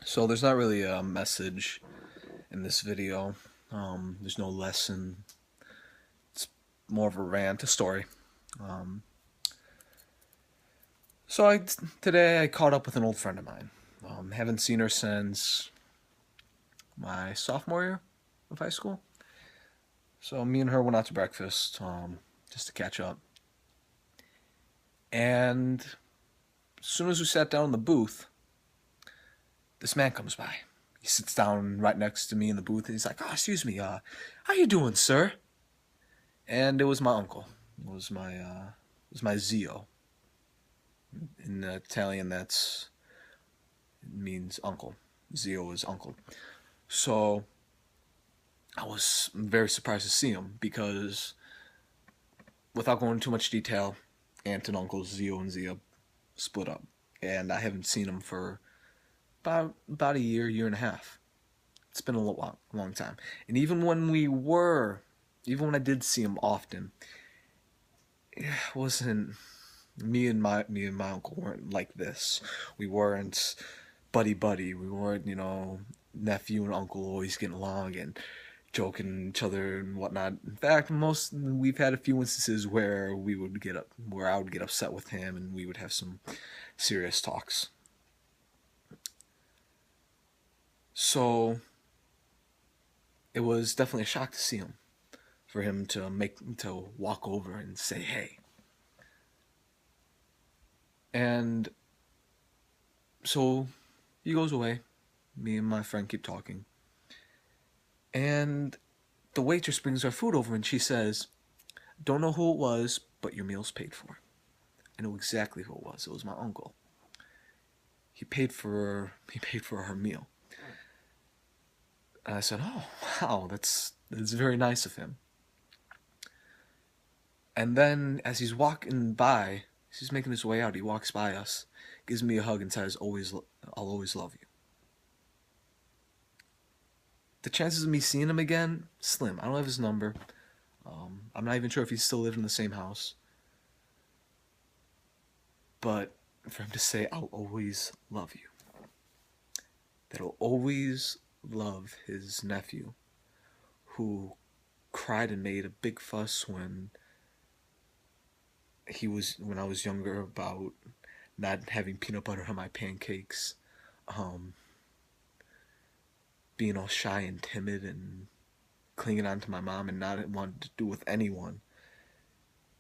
So there's not really a message in this video. There's no lesson. It's more of a rant, a story. Um, today I caught up with an old friend of mine. Haven't seen her since my sophomore year of high school. So me and her went out to breakfast just to catch up. And as soon as we sat down in the booth, this man comes by. He sits down right next to me in the booth, and he's like, "Oh, excuse me, how you doing, sir?" And it was my uncle. It was my zio. In Italian, it means uncle. Zio is uncle. So I was very surprised to see him because, without going into too much detail, aunt and uncle Zio and Zia split up, and I haven't seen him for about a year and a half. It's been a long time. And even when I did see him often, it wasn't me and my uncle weren't like this. We weren't buddy buddy. We weren't, nephew and uncle always getting along and joking each other and whatnot. In fact, we've had a few instances where I would get upset with him and we would have some serious talks. So it was definitely a shock to see him, for him to walk over and say hey. And so he goes away. Me and my friend keep talking. And the waitress brings our food over and she says, "Don't know who it was, but your meal's paid for." I know exactly who it was. It was my uncle. He paid for her meal. And I said, "Oh, wow, that's very nice of him." And then as he's walking by, as he's making his way out, he walks by us, gives me a hug and says, "I'll always love you." The chances of me seeing him again, slim. I don't have his number. I'm not even sure if he still lived in the same house. But for him to say, "I'll always love you," that he'll always love his nephew, who cried and made a big fuss when I was younger about not having peanut butter on my pancakes, being all shy and timid and clinging on to my mom and not wanting to do with anyone,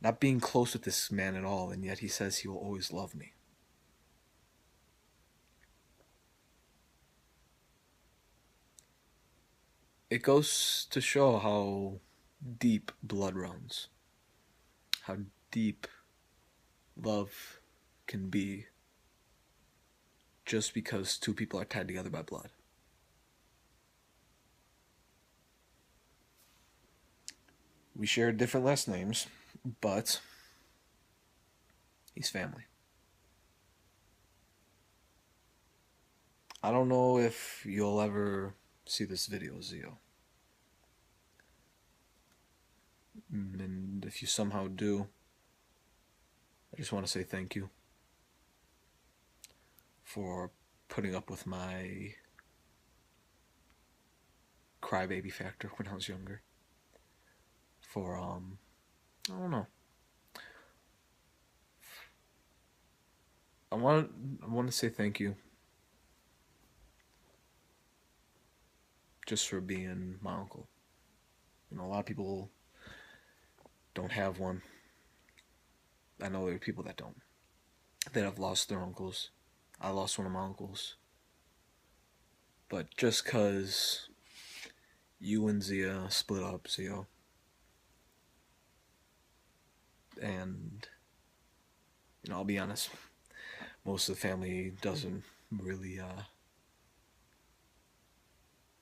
not being close with this man at all, and yet he says he will always love me. It goes to show how deep blood runs, how deep love can be just because two people are tied together by blood. We share different last names, but he's family. I don't know if you'll ever see this video, Zio. And if you somehow do, I just want to say thank you for putting up with my crybaby factor when I was younger. I don't know. I want to say thank you just for being my uncle. A lot of people don't have one. I know there are people that have lost their uncles. I lost one of my uncles. But just because you and Zia split up, Zio, and I'll be honest, most of the family doesn't really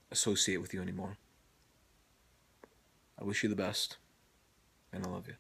associate with you anymore. I wish you the best, and I love you.